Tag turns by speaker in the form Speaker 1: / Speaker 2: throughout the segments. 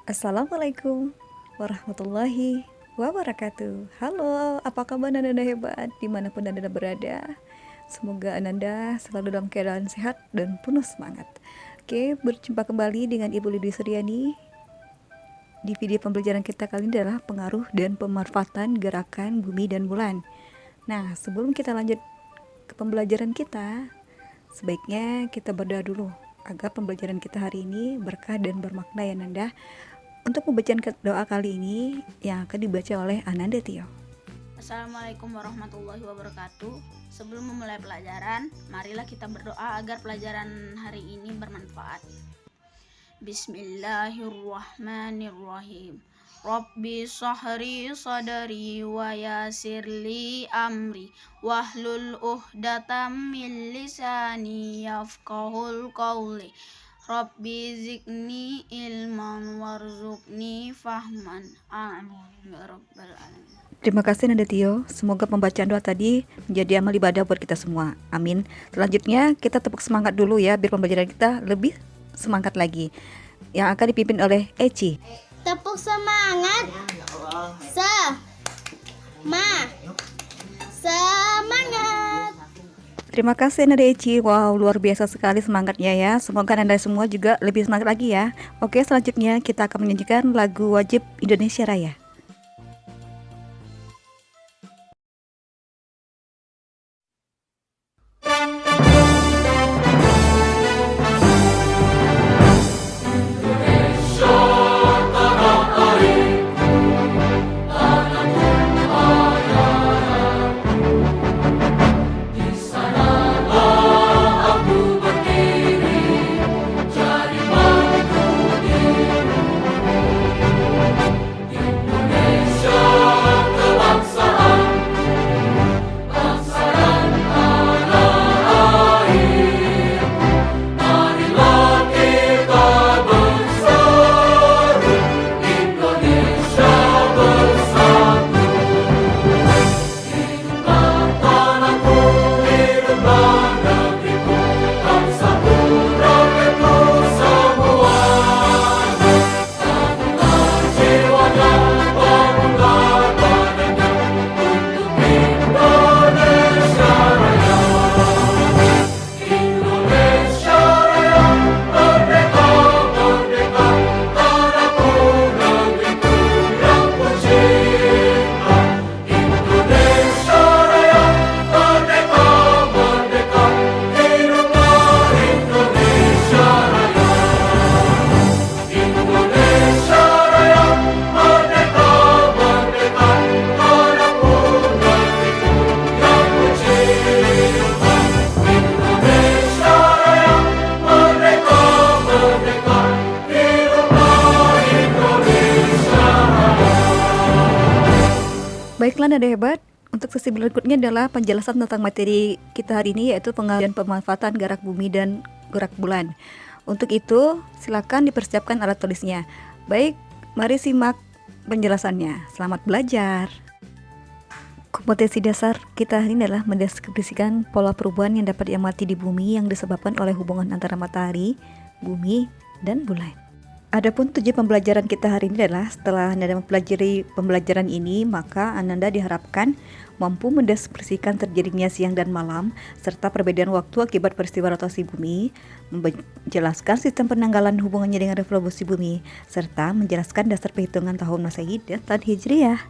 Speaker 1: Assalamualaikum warahmatullahi wabarakatuh. Halo, apa kabar Ananda hebat dimanapun Ananda berada? Semoga Ananda selalu dalam keadaan sehat dan penuh semangat. Oke, berjumpa kembali dengan Ibu Lidi Suryani. Di video pembelajaran kita kali ini adalah pengaruh dan pemanfaatan gerakan bumi dan bulan. Nah, sebelum kita lanjut ke pembelajaran kita, sebaiknya kita berdoa dulu agar pembelajaran kita hari ini berkah dan bermakna ya Nanda. Untuk pembacaan doa kali ini yang akan dibaca oleh Ananda Tio.
Speaker 2: Assalamualaikum warahmatullahi wabarakatuh. Sebelum memulai pelajaran, marilah kita berdoa agar pelajaran hari ini bermanfaat. Bismillahirrahmanirrahim. Rabbi sahri sadari wa yasirli amri wahlul uhdatan min lisani yafqahul qawli. Rabbi zikni ilman warzuqni fahman. Amin ya rabbal alamin.
Speaker 1: Terima kasih Nanda Tio. Semoga pembacaan doa tadi menjadi amal ibadah buat kita semua. Amin. Selanjutnya kita tepuk semangat dulu ya biar pembelajaran kita lebih semangat lagi. Yang akan dipimpin oleh Eci.
Speaker 3: Tepuk semangat. Semangat.
Speaker 1: Terima kasih Nanda Eci. Wow, luar biasa sekali semangatnya ya. Semoga Anda semua juga lebih semangat lagi ya. Oke, selanjutnya kita akan menyanyikan lagu wajib Indonesia Raya. Baiklah Nanda hebat, untuk sesi berikutnya adalah penjelasan tentang materi kita hari ini yaitu pengaruh dan pemanfaatan gerak bumi dan gerak bulan. Untuk itu, silakan dipersiapkan alat tulisnya. Baik, mari simak penjelasannya. Selamat belajar. Kompetensi dasar kita hari ini adalah mendeskripsikan pola perubahan yang dapat diamati di bumi yang disebabkan oleh hubungan antara matahari, bumi, dan bulan. Adapun tujuan pembelajaran kita hari ini adalah setelah Anda mempelajari pembelajaran ini, maka Anda diharapkan mampu mendeskripsikan terjadinya siang dan malam serta perbedaan waktu akibat peristiwa rotasi bumi, menjelaskan sistem penanggalan hubungannya dengan revolusi bumi, serta menjelaskan dasar perhitungan tahun Masehi dan tahun Hijriah.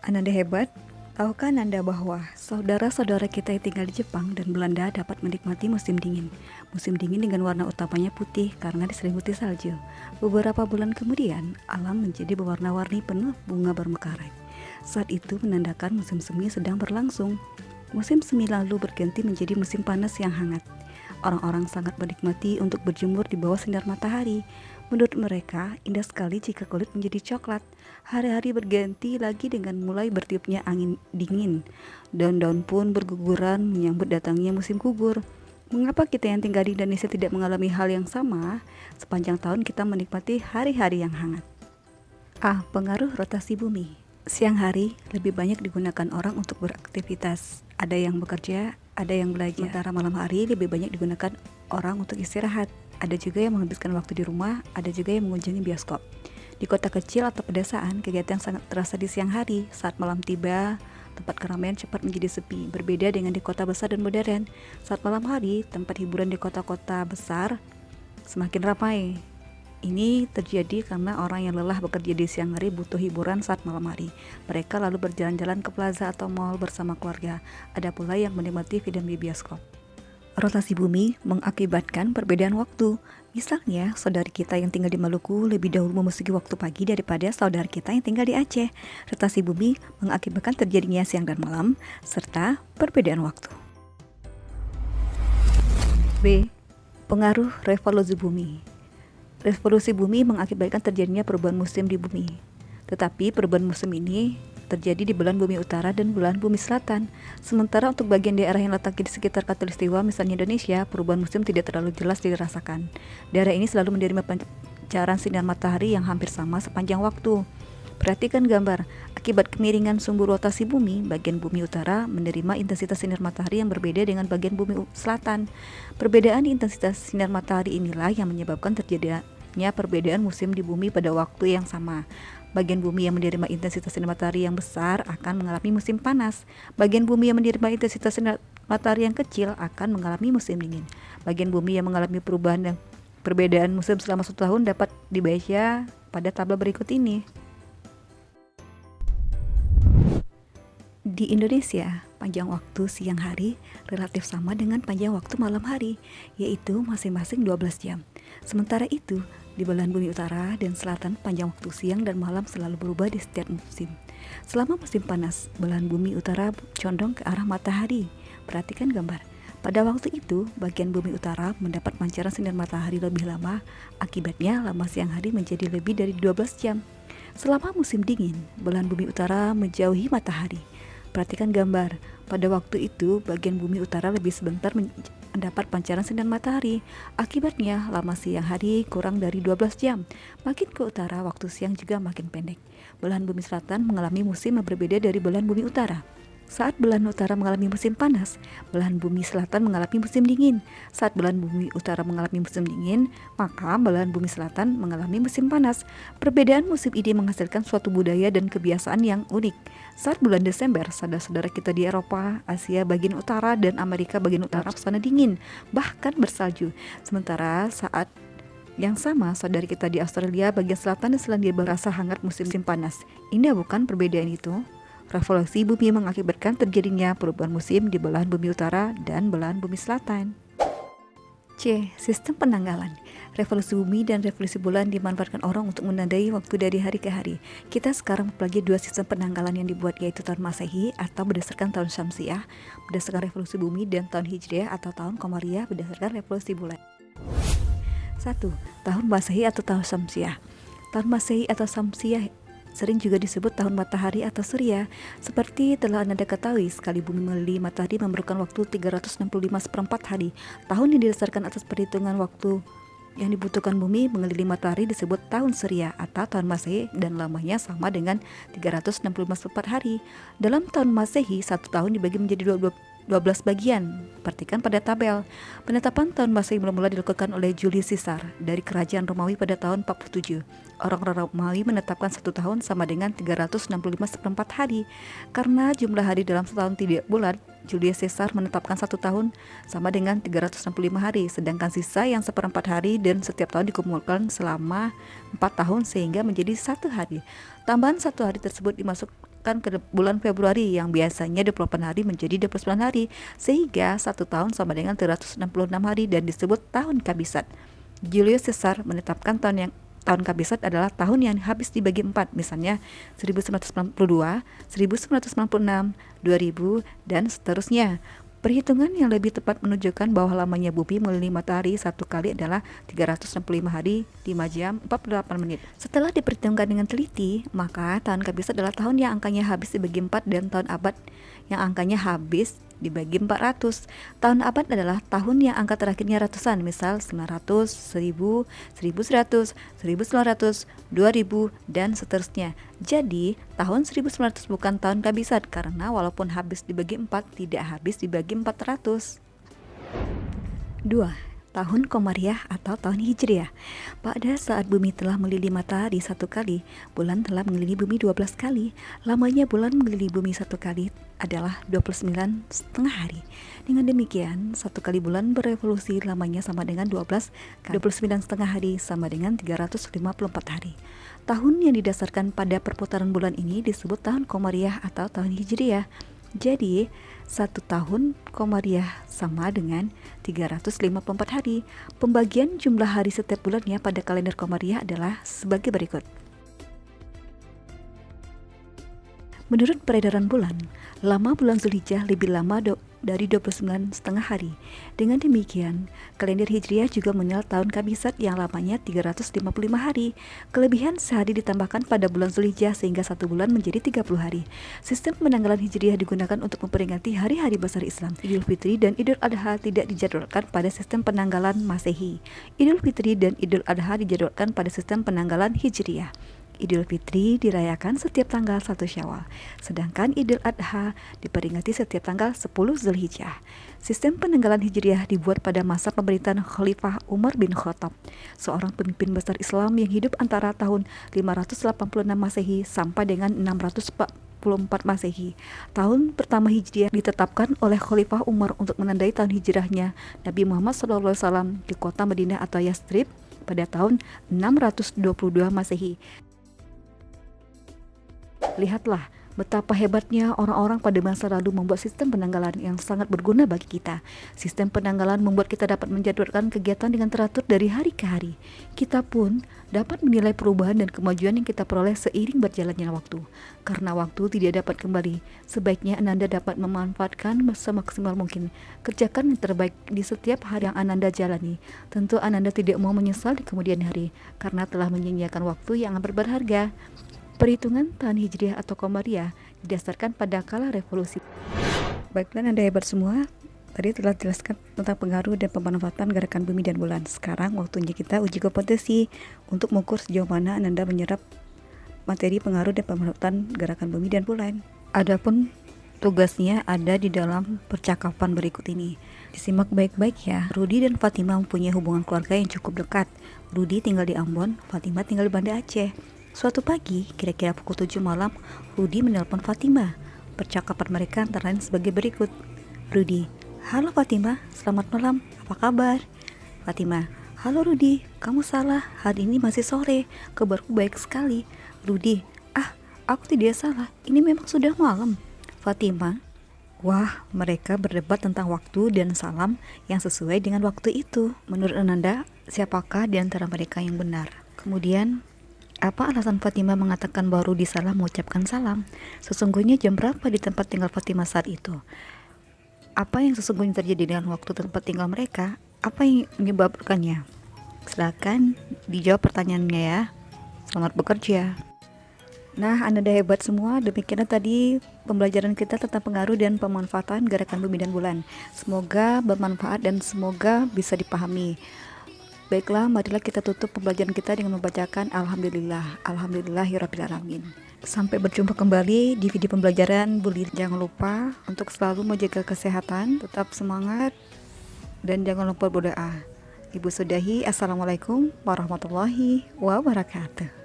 Speaker 1: Ananda hebat. Tahukah Anda bahwa saudara-saudara kita yang tinggal di Jepang dan Belanda dapat menikmati musim dingin? Musim dingin dengan warna utamanya putih karena diselimuti salju. Beberapa bulan kemudian, alam menjadi berwarna-warni penuh bunga bermekaran. Saat itu menandakan musim semi sedang berlangsung. Musim semi lalu berganti menjadi musim panas yang hangat. Orang-orang sangat menikmati untuk berjemur di bawah sinar matahari. Menurut mereka, indah sekali jika kulit menjadi coklat. Hari-hari berganti lagi dengan mulai bertiupnya angin dingin. Daun-daun pun berguguran menyambut datangnya musim gugur. Mengapa kita yang tinggal di Indonesia tidak mengalami hal yang sama? Sepanjang tahun kita menikmati hari-hari yang hangat. Pengaruh rotasi bumi. Siang hari lebih banyak digunakan orang untuk beraktivitas. Ada yang bekerja, ada yang belajar. Sementara malam hari lebih banyak digunakan orang untuk istirahat. Ada juga yang menghabiskan waktu di rumah, ada juga yang mengunjungi bioskop. Di kota kecil atau pedesaan, kegiatan sangat terasa di siang hari. Saat malam tiba, tempat keramaian cepat menjadi sepi. Berbeda dengan di kota besar dan modern. Saat malam hari, tempat hiburan di kota-kota besar semakin ramai. Ini terjadi karena orang yang lelah bekerja di siang hari butuh hiburan saat malam hari. Mereka lalu berjalan-jalan ke plaza atau mall bersama keluarga. Ada pula yang menikmati film di bioskop. Rotasi bumi mengakibatkan perbedaan waktu. Misalnya, saudara kita yang tinggal di Maluku lebih dahulu memasuki waktu pagi daripada saudara kita yang tinggal di Aceh. Rotasi bumi mengakibatkan terjadinya siang dan malam, serta perbedaan waktu. B. Pengaruh revolusi bumi. Revolusi bumi mengakibatkan terjadinya perubahan musim di bumi. Tetapi perubahan musim ini terjadi di belahan bumi utara dan belahan bumi selatan. Sementara untuk bagian daerah yang letaknya di sekitar Khatulistiwa, misalnya Indonesia, perubahan musim tidak terlalu jelas dirasakan. Daerah ini selalu menerima pancaran sinar matahari yang hampir sama sepanjang waktu. Perhatikan gambar. Akibat kemiringan sumbu rotasi bumi, bagian bumi utara menerima intensitas sinar matahari yang berbeda dengan bagian bumi selatan. Perbedaan intensitas sinar matahari inilah yang menyebabkan terjadinya perbedaan musim di bumi pada waktu yang sama. Bagian bumi yang menerima intensitas sinar matahari yang besar akan mengalami musim panas. Bagian bumi yang menerima intensitas sinar matahari yang kecil akan mengalami musim dingin. Bagian bumi yang mengalami perubahan dan perbedaan musim selama 1 tahun dapat dibaca pada tabel berikut ini. Di Indonesia, panjang waktu siang hari relatif sama dengan panjang waktu malam hari, yaitu masing-masing 12 jam. Sementara itu, di belahan bumi utara dan selatan, panjang waktu siang dan malam selalu berubah di setiap musim. Selama musim panas, belahan bumi utara condong ke arah matahari. Perhatikan gambar. Pada waktu itu, bagian bumi utara mendapat pancaran sinar matahari lebih lama, akibatnya lama siang hari menjadi lebih dari 12 jam. Selama musim dingin, belahan bumi utara menjauhi matahari. Perhatikan gambar. Pada waktu itu, bagian bumi utara lebih sebentar mendapat pancaran sinar matahari. Akibatnya, lama siang hari kurang dari 12 jam. Makin ke utara, waktu siang juga makin pendek. Belahan bumi selatan mengalami musim yang berbeda dari belahan bumi utara. Saat belahan utara mengalami musim panas, belahan bumi selatan mengalami musim dingin. Saat belahan bumi utara mengalami musim dingin, maka belahan bumi selatan mengalami musim panas. Perbedaan musim ini menghasilkan suatu budaya dan kebiasaan yang unik. Saat bulan Desember, saudara-saudara kita di Eropa, Asia bagian utara, dan Amerika bagian utara suasana dingin, bahkan bersalju. Sementara saat yang sama, saudara kita di Australia bagian selatan dan Selandia berasa hangat musim panas. Indah bukan perbedaan itu? Revolusi bumi mengakibatkan terjadinya perubahan musim di belahan bumi utara dan belahan bumi selatan. C. Sistem penanggalan. Revolusi bumi dan revolusi bulan dimanfaatkan orang untuk menandai waktu dari hari ke hari. Kita sekarang mempelajari 2 sistem penanggalan yang dibuat, yaitu tahun Masehi atau berdasarkan tahun Syamsiah, berdasarkan revolusi bumi, dan tahun Hijriah atau tahun Komariah berdasarkan revolusi bulan. 1. Tahun Masehi atau tahun Syamsiah. Tahun Masehi atau Syamsiah sering juga disebut tahun matahari atau surya. Seperti telah Anda ketahui, sekali bumi mengelilingi matahari memerlukan waktu 365 hari. Tahun yang didasarkan atas perhitungan waktu yang dibutuhkan bumi mengelilingi matahari disebut tahun surya atau tahun Masehi, dan lamanya sama dengan 365 hari. Dalam tahun Masehi, 1 tahun dibagi menjadi 12 bagian. Perhatikan pada tabel. Penetapan tahun Masehi mula-mula dilakukan oleh Julius Caesar dari kerajaan Romawi pada tahun 47. Orang-orang Romawi menetapkan 1 tahun sama dengan 365 hari. Karena jumlah hari dalam setahun tidak bulat, Julius Caesar menetapkan 1 tahun sama dengan 365 hari, sedangkan sisa yang 1/4 hari dan setiap tahun dikumpulkan selama 4 tahun sehingga menjadi 1 hari. Tambahan 1 hari tersebut dimasukkan ke bulan Februari yang biasanya 28 hari menjadi 29 hari, sehingga 1 tahun sama dengan 366 hari dan disebut tahun Kabisat. Julius Caesar menetapkan tahun Kabisat adalah tahun yang habis dibagi 4, misalnya 1992, 1996, 2000, dan seterusnya. Perhitungan yang lebih tepat menunjukkan bahwa lamanya bumi mengelilingi matahari 1 kali adalah 365 hari, 5 jam, 48 menit. Setelah diperhitungkan dengan teliti, maka tahun Kabisat adalah tahun yang angkanya habis dibagi 4 dan tahun Abad yang angkanya habis dibagi 400. Tahun abad adalah tahun yang angka terakhirnya ratusan, misal 900, 1000, 1100, 1900, 2000, dan seterusnya. Jadi, tahun 1900 bukan tahun kabisat karena walaupun habis dibagi 4, tidak habis dibagi 400. 2. Tahun Komariah atau tahun Hijriah. Pada saat bumi telah mengelilingi matahari 1 kali, bulan telah mengelilingi bumi 12 kali. Lamanya bulan mengelilingi bumi 1 kali adalah 29,5 hari. Dengan demikian, 1 kali bulan berevolusi lamanya sama dengan 12 kali. 29,5 hari sama dengan 354 hari. Tahun yang didasarkan pada perputaran bulan ini disebut tahun Komariah atau tahun Hijriah. Jadi, 1 tahun Komariah sama dengan 354 hari. Pembagian jumlah hari setiap bulannya pada kalender Komariah adalah sebagai berikut. Menurut peredaran bulan, lama bulan Zulhijjah lebih lama dari 29,5 hari. Dengan demikian, kalender Hijriah juga mengenal tahun kabisat yang lamanya 355 hari. Kelebihan sehari ditambahkan pada bulan Zulhijjah sehingga 1 bulan menjadi 30 hari. Sistem penanggalan Hijriah digunakan untuk memperingati hari-hari besar Islam. Idul Fitri dan Idul Adha tidak dijadwalkan pada sistem penanggalan Masehi. Idul Fitri dan Idul Adha dijadwalkan pada sistem penanggalan Hijriah. Idul Fitri dirayakan setiap tanggal 1 Syawal, sedangkan Idul Adha diperingati setiap tanggal 10 Zulhijjah. Sistem penanggalan Hijriah dibuat pada masa pemerintahan Khalifah Umar bin Khattab, seorang pemimpin besar Islam yang hidup antara tahun 586 Masehi sampai dengan 644 Masehi. Tahun pertama Hijriah ditetapkan oleh Khalifah Umar untuk menandai tahun hijrahnya Nabi Muhammad SAW di kota Madinah atau Yathrib pada tahun 622 Masehi. Lihatlah betapa hebatnya orang-orang pada masa lalu membuat sistem penanggalan yang sangat berguna bagi kita. Sistem penanggalan membuat kita dapat menjadwalkan kegiatan dengan teratur dari hari ke hari. Kita pun dapat menilai perubahan dan kemajuan yang kita peroleh seiring berjalannya waktu. Karena waktu tidak dapat kembali, sebaiknya Ananda dapat memanfaatkan semaksimal mungkin. Kerjakan yang terbaik di setiap hari yang Ananda jalani. Tentu Ananda tidak mau menyesal di kemudian hari, karena telah menyia-nyiakan waktu yang amat berharga. Perhitungan tahun Hijriah atau Komariah didasarkan pada kala revolusi. Baiklah Anda hebat semua. Tadi telah dijelaskan tentang pengaruh dan pemanfaatan gerakan bumi dan bulan. Sekarang waktunya kita uji kompetensi untuk mengukur sejauh mana Anda menyerap materi pengaruh dan pemanfaatan gerakan bumi dan bulan. Adapun tugasnya ada di dalam percakapan berikut ini. Disimak baik-baik ya. Rudi dan Fatimah mempunyai hubungan keluarga yang cukup dekat. Rudi tinggal di Ambon, Fatimah tinggal di Banda Aceh. Suatu pagi, kira-kira pukul 7 malam, Rudi menelpon Fatimah. Percakapan mereka antara lain sebagai berikut. Rudi, halo Fatimah, selamat malam, apa kabar? Fatimah, halo Rudi, kamu salah, hari ini masih sore, kabarku baik sekali. Rudi, aku tidak salah, ini memang sudah malam. Fatimah, wah, mereka berdebat tentang waktu dan salam yang sesuai dengan waktu itu. Menurut Ananda, siapakah di antara mereka yang benar? Kemudian, apa alasan Fatimah mengatakan bahwa Rudi salah mengucapkan salam? Sesungguhnya jam berapa di tempat tinggal Fatimah saat itu? Apa yang sesungguhnya terjadi dengan waktu tempat tinggal mereka? Apa yang menyebabkannya? Silakan dijawab pertanyaannya ya. Selamat bekerja. Nah, Anda dah hebat semua. Demikian tadi pembelajaran kita tentang pengaruh dan pemanfaatan gerakan bumi dan bulan. Semoga bermanfaat dan semoga bisa dipahami. Baiklah, marilah kita tutup pembelajaran kita dengan membacakan Alhamdulillah, Alhamdulillahirrabbilalamin. Sampai berjumpa kembali di video pembelajaran Bulir. Jangan lupa untuk selalu menjaga kesehatan, tetap semangat, dan jangan lupa berdoa. Ibu sudahi, Assalamualaikum warahmatullahi wabarakatuh.